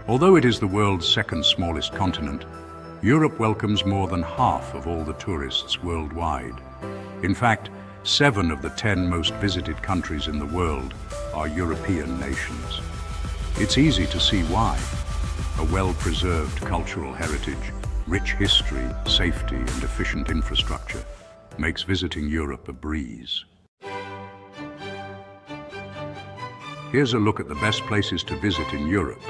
Although it is the world's second smallest continent, Europe welcomes more than half of all the tourists worldwide. In fact, 7 of the 10 most visited countries in the world are European nations. It's easy to see why. A well-preserved cultural heritage, rich history, safety, and efficient infrastructure makes visiting Europe a breeze. Here's a look at the best places to visit in Europe.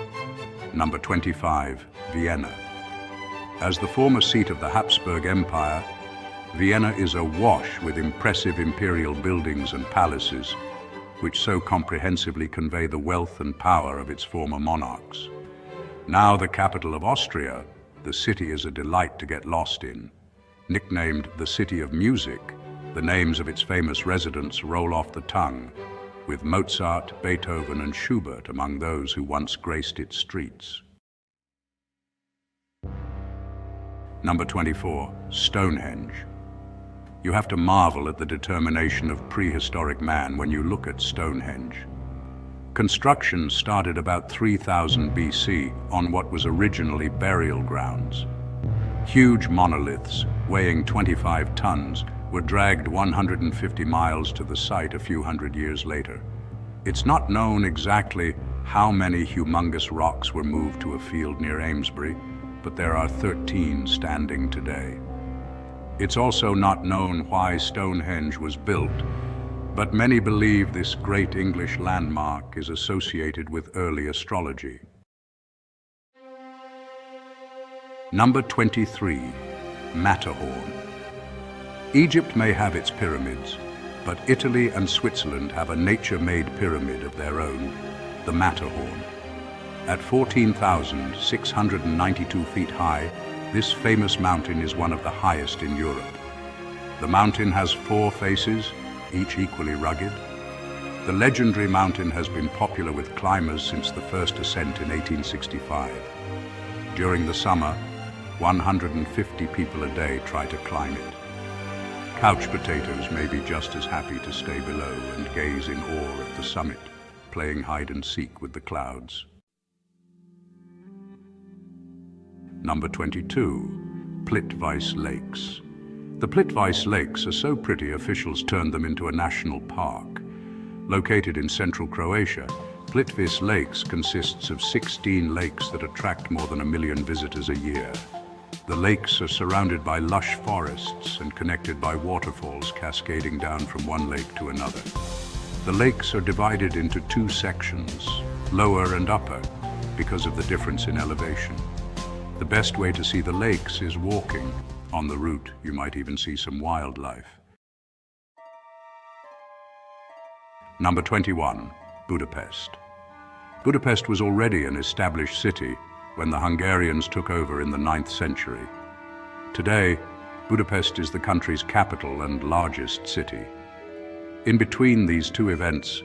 Number 25, Vienna. As the former seat of the Habsburg Empire, Vienna is awash with impressive imperial buildings and palaces, which so comprehensively convey the wealth and power of its former monarchs. Now the capital of Austria, the city is a delight to get lost in. Nicknamed the City of Music, the names of its famous residents roll off the tongue, with Mozart, Beethoven, and Schubert among those who once graced its streets. Number 24, Stonehenge. You have to marvel at the determination of prehistoric man when you look at Stonehenge. Construction started about 3000 BC on what was originally burial grounds. Huge monoliths, weighing 25 tons, were dragged 150 miles to the site a few hundred years later. It's not known exactly how many humongous rocks were moved to a field near Amesbury, but there are 13 standing today. It's also not known why Stonehenge was built, but many believe this great English landmark is associated with early astrology. Number 23, Matterhorn. Egypt may have its pyramids, but Italy and Switzerland have a nature-made pyramid of their own, the Matterhorn. At 14,692 feet high, this famous mountain is one of the highest in Europe. The mountain has 4 faces, each equally rugged. The legendary mountain has been popular with climbers since the first ascent in 1865. During the summer, 150 people a day try to climb it. Couch potatoes may be just as happy to stay below and gaze in awe at the summit, playing hide and seek with the clouds. Number 22, Plitvice Lakes. The Plitvice Lakes are so pretty officials turned them into a national park. Located in central Croatia, Plitvice Lakes consists of 16 lakes that attract more than 1 million visitors a year. The lakes are surrounded by lush forests and connected by waterfalls cascading down from one lake to another. The lakes are divided into 2 sections, lower and upper, because of the difference in elevation. The best way to see the lakes is walking. On the route, you might even see some wildlife. Number 21, Budapest. Budapest was already an established city when the Hungarians took over in the 9th century. Today, Budapest is the country's capital and largest city. In between these 2 events,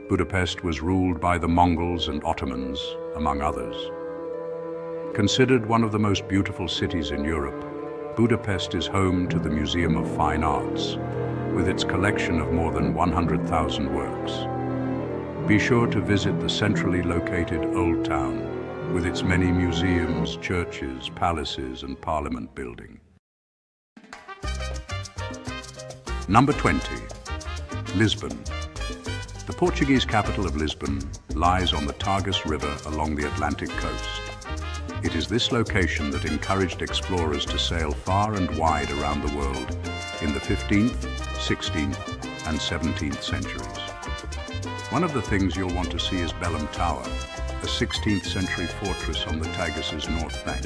Budapest was ruled by the Mongols and Ottomans, among others. Considered one of the most beautiful cities in Europe, Budapest is home to the Museum of Fine Arts, with its collection of more than 100,000 works. Be sure to visit the centrally located Old Town, with its many museums, churches, palaces, and parliament building. Number 20, Lisbon. The Portuguese capital of Lisbon lies on the Tagus River along the Atlantic coast. It is this location that encouraged explorers to sail far and wide around the world in the 15th, 16th, and 17th centuries. One of the things you'll want to see is Belém Tower, a 16th century fortress on the Tagus's north bank.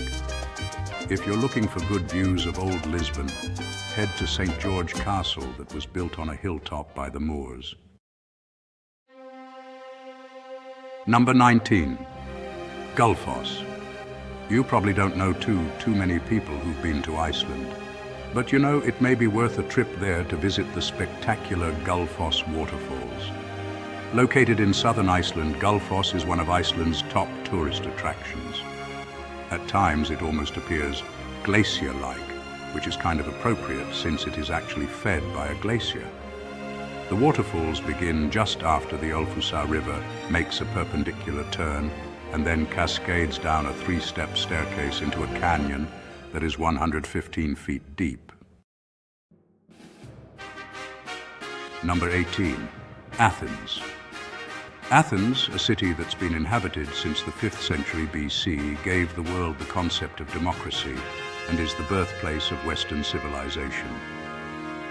If you're looking for good views of old Lisbon, head to St. George Castle that was built on a hilltop by the Moors. Number 19, Gullfoss. You probably don't know too many people who've been to Iceland. But you know, it may be worth a trip there to visit the spectacular Gullfoss waterfalls. Located in southern Iceland, Gullfoss is one of Iceland's top tourist attractions. At times, it almost appears glacier-like, which is kind of appropriate since it is actually fed by a glacier. The waterfalls begin just after the Ölfusá River makes a perpendicular turn and then cascades down a 3-step staircase into a canyon that is 115 feet deep. Number 18, Athens. Athens, a city that's been inhabited since the 5th century BC, gave the world the concept of democracy and is the birthplace of Western civilization.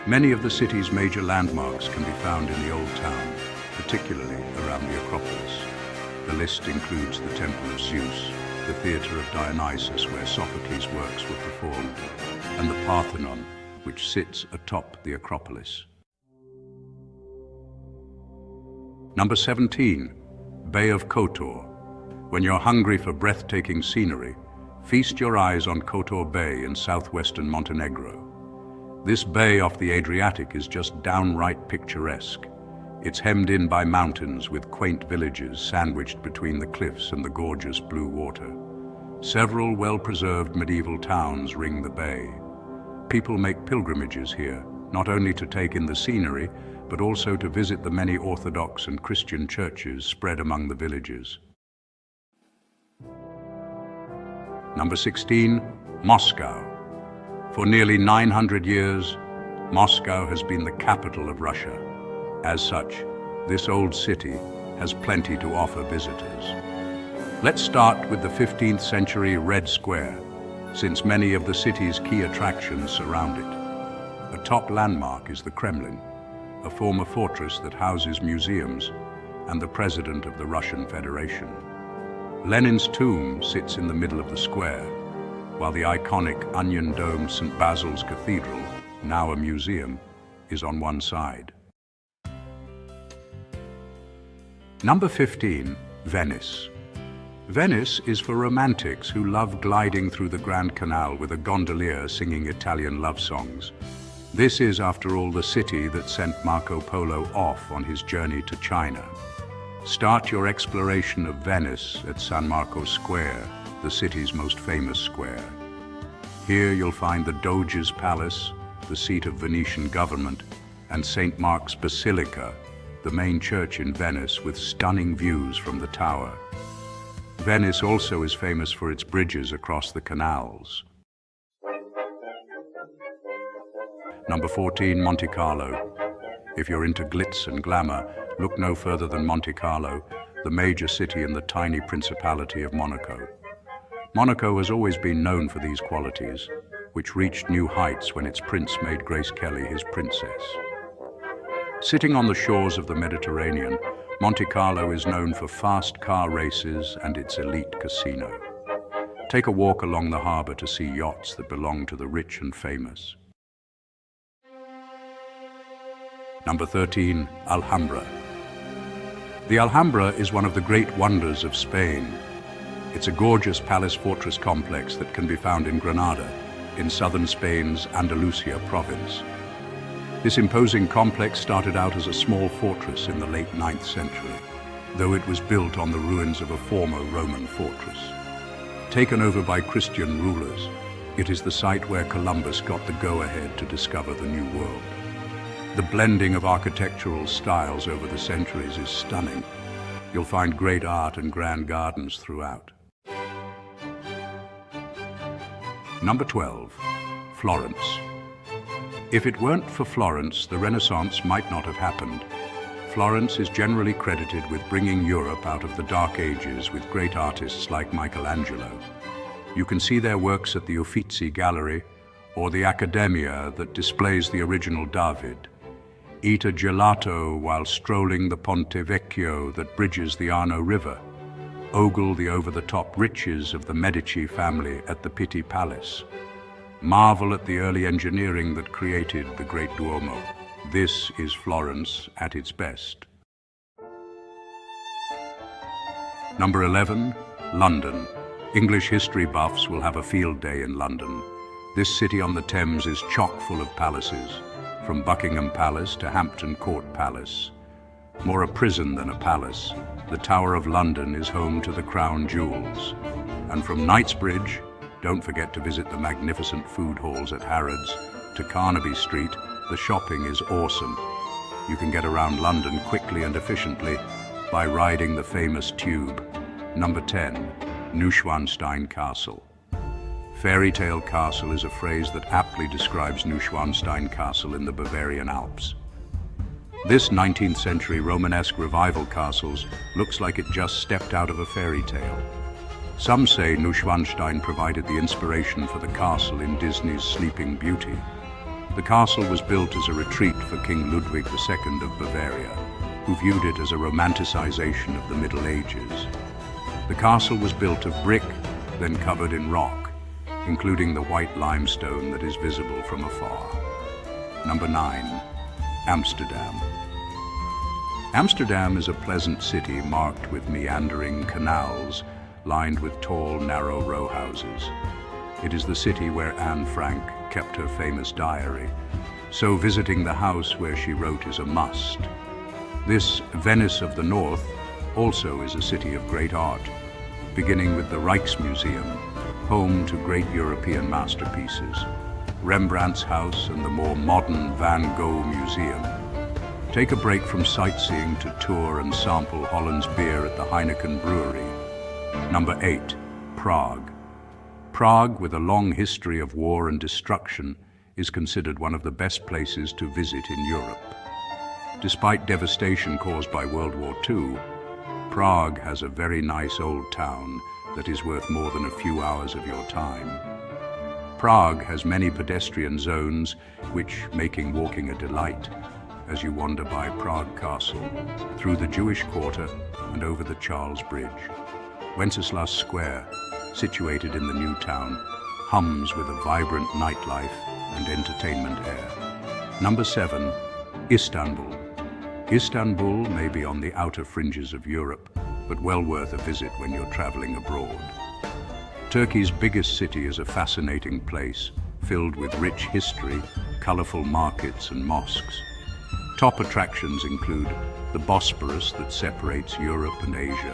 Many of the city's major landmarks can be found in the Old Town, particularly around the Acropolis. The list includes the Temple of Zeus, the Theatre of Dionysus where Sophocles' works were performed, and the Parthenon, which sits atop the Acropolis. Number 17, Bay of Kotor. When you're hungry for breathtaking scenery, feast your eyes on Kotor Bay in southwestern Montenegro. This bay off the Adriatic is just downright picturesque. It's hemmed in by mountains with quaint villages sandwiched between the cliffs and the gorgeous blue water. Several well-preserved medieval towns ring the bay. People make pilgrimages here, not only to take in the scenery, but also to visit the many Orthodox and Christian churches spread among the villages. Number 16, Moscow. For nearly 900 years, Moscow has been the capital of Russia. As such, this old city has plenty to offer visitors. Let's start with the 15th century Red Square, since many of the city's key attractions surround it. A top landmark is the Kremlin, a former fortress that houses museums and the president of the Russian Federation. Lenin's tomb sits in the middle of the square, while the iconic onion-domed St. Basil's Cathedral, now a museum, is on one side. Number 15, Venice. Venice is for romantics who love gliding through the Grand Canal with a gondolier singing Italian love songs. This is, after all, the city that sent Marco Polo off on his journey to China. Start your exploration of Venice at San Marco Square, the city's most famous square. Here you'll find the Doge's Palace, the seat of Venetian government, and St. Mark's Basilica, the main church in Venice with stunning views from the tower. Venice also is famous for its bridges across the canals. Number 14, Monte Carlo. If you're into glitz and glamour, look no further than Monte Carlo, the major city in the tiny Principality of Monaco. Monaco has always been known for these qualities, which reached new heights when its prince made Grace Kelly his princess. Sitting on the shores of the Mediterranean, Monte Carlo is known for fast car races and its elite casino. Take a walk along the harbor to see yachts that belong to the rich and famous. Number 13, Alhambra. The Alhambra is one of the great wonders of Spain. It's a gorgeous palace fortress complex that can be found in Granada, in southern Spain's Andalusia province. This imposing complex started out as a small fortress in the late 9th century, though it was built on the ruins of a former Roman fortress. Taken over by Christian rulers, it is the site where Columbus got the go-ahead to discover the New World. The blending of architectural styles over the centuries is stunning. You'll find great art and grand gardens throughout. Number 12, Florence. If it weren't for Florence, the Renaissance might not have happened. Florence is generally credited with bringing Europe out of the Dark Ages with great artists like Michelangelo. You can see their works at the Uffizi Gallery or the Accademia that displays the original David. Eat a gelato while strolling the Ponte Vecchio that bridges the Arno River. Ogle the over-the-top riches of the Medici family at the Pitti Palace. Marvel at the early engineering that created the Great Duomo. This is Florence at its best. Number 11, London. English history buffs will have a field day in London. This city on the Thames is chock full of palaces, from Buckingham Palace to Hampton Court Palace. More a prison than a palace, the Tower of London is home to the crown jewels. And from Knightsbridge, don't forget to visit the magnificent food halls at Harrods, to Carnaby Street, the shopping is awesome. You can get around London quickly and efficiently by riding the famous tube. Number 10. Neuschwanstein Castle. Fairy tale castle is a phrase that aptly describes Neuschwanstein Castle in the Bavarian Alps. This 19th century Romanesque revival castle looks like it just stepped out of a fairy tale. Some say Neuschwanstein provided the inspiration for the castle in Disney's Sleeping Beauty. The castle was built as a retreat for King Ludwig II of Bavaria, who viewed it as a romanticization of the Middle Ages. The castle was built of brick, then covered in rock, including the white limestone that is visible from afar. Number 9. Amsterdam. Amsterdam is a pleasant city marked with meandering canals lined with tall, narrow row houses. It is the city where Anne Frank kept her famous diary, so visiting the house where she wrote is a must. This Venice of the North also is a city of great art, beginning with the Rijksmuseum, home to great European masterpieces, Rembrandt's house and the more modern Van Gogh Museum. Take a break from sightseeing to tour and sample Holland's beer at the Heineken Brewery. Number 8. Prague. Prague, with a long history of war and destruction, is considered one of the best places to visit in Europe. Despite devastation caused by World War II, Prague has a very nice old town that is worth more than a few hours of your time. Prague has many pedestrian zones, which making walking a delight as you wander by Prague Castle, through the Jewish Quarter and over the Charles Bridge. Wenceslas Square, situated in the new town, hums with a vibrant nightlife and entertainment air. Number 7. Istanbul. Istanbul may be on the outer fringes of Europe, but well worth a visit when you're traveling abroad. Turkey's biggest city is a fascinating place, filled with rich history, colorful markets and mosques. Top attractions include the Bosporus that separates Europe and Asia,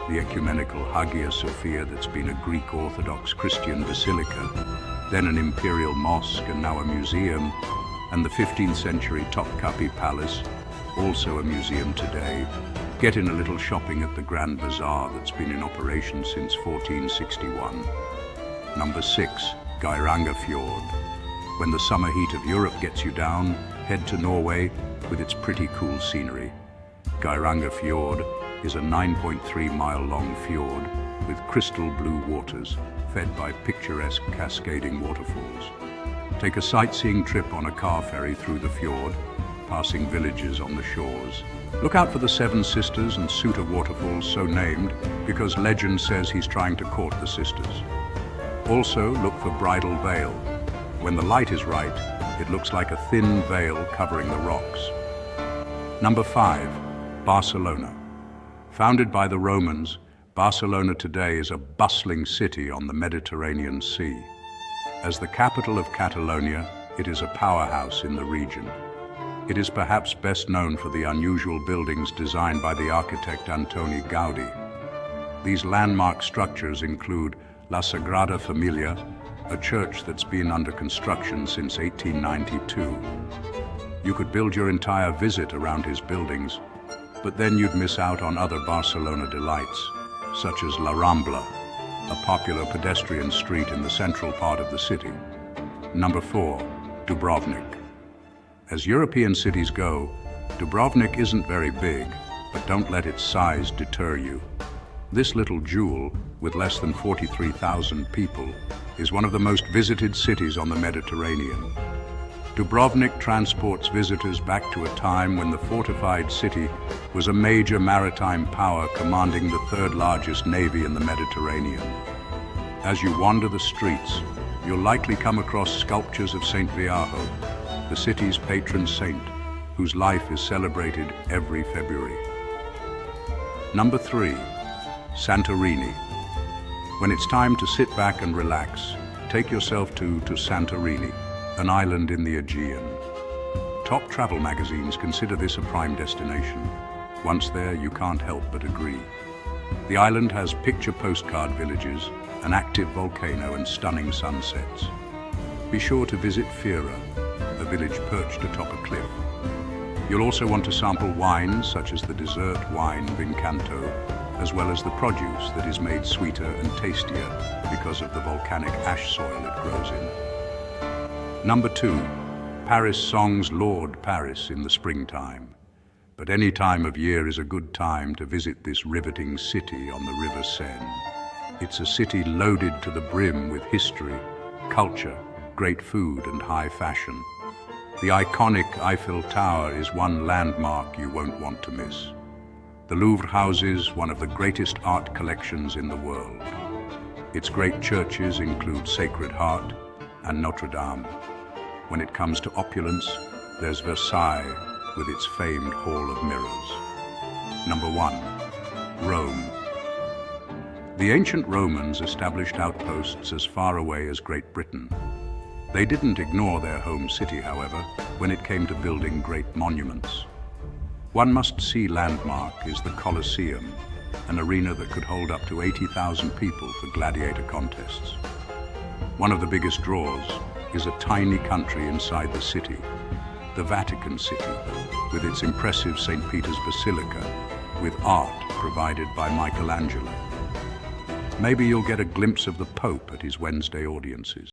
the ecumenical Hagia Sophia that's been a Greek Orthodox Christian basilica, then an imperial mosque and now a museum, and the 15th century Topkapi Palace, also a museum today. Get in a little shopping at the Grand Bazaar that's been in operation since 1461. Number 6. Geiranger Fjord. When the summer heat of Europe gets you down, head to Norway with its pretty cool scenery. Geiranger Fjord is a 9.3-mile-long fjord with crystal blue waters, fed by picturesque cascading waterfalls. Take a sightseeing trip on a car ferry through the fjord, passing villages on the shores. Look out for the Seven Sisters and Suter waterfalls, so named because legend says he's trying to court the sisters. Also, look for Bridal Veil. When the light is right, it looks like a thin veil covering the rocks. Number 5. Barcelona. Founded by the Romans, Barcelona today is a bustling city on the Mediterranean Sea. As the capital of Catalonia, it is a powerhouse in the region. It is perhaps best known for the unusual buildings designed by the architect Antoni Gaudi. These landmark structures include La Sagrada Familia, a church that's been under construction since 1892. You could build your entire visit around his buildings, but then you'd miss out on other Barcelona delights, such as La Rambla, a popular pedestrian street in the central part of the city. Number 4. Dubrovnik. As European cities go, Dubrovnik isn't very big, but don't let its size deter you. This little jewel, with less than 43,000 people, is one of the most visited cities on the Mediterranean. Dubrovnik transports visitors back to a time when the fortified city was a major maritime power commanding the third largest navy in the Mediterranean. As you wander the streets, you'll likely come across sculptures of Saint Viajo, the city's patron saint, whose life is celebrated every February. Number 3. Santorini. When it's time to sit back and relax, take yourself to Santorini, an island in the Aegean. Top travel magazines consider this a prime destination. Once there, you can't help but agree. The island has picture postcard villages, an active volcano and stunning sunsets. Be sure to visit Fira, a village perched atop a cliff. You'll also want to sample wines such as the dessert wine Vincanto, as well as the produce that is made sweeter and tastier because of the volcanic ash soil it grows in. Number 2, Paris songs laud Paris in the springtime. But any time of year is a good time to visit this riveting city on the River Seine. It's a city loaded to the brim with history, culture, great food and high fashion. The iconic Eiffel Tower is one landmark you won't want to miss. The Louvre houses one of the greatest art collections in the world. Its great churches include Sacred Heart and Notre Dame. When it comes to opulence, there's Versailles with its famed Hall of Mirrors. Number 1, Rome. The ancient Romans established outposts as far away as Great Britain. They didn't ignore their home city, however, when it came to building great monuments. One must-see landmark is the Colosseum, an arena that could hold up to 80,000 people for gladiator contests. One of the biggest draws is a tiny country inside the city, the Vatican City, with its impressive St. Peter's Basilica, with art provided by Michelangelo. Maybe you'll get a glimpse of the Pope at his Wednesday audiences.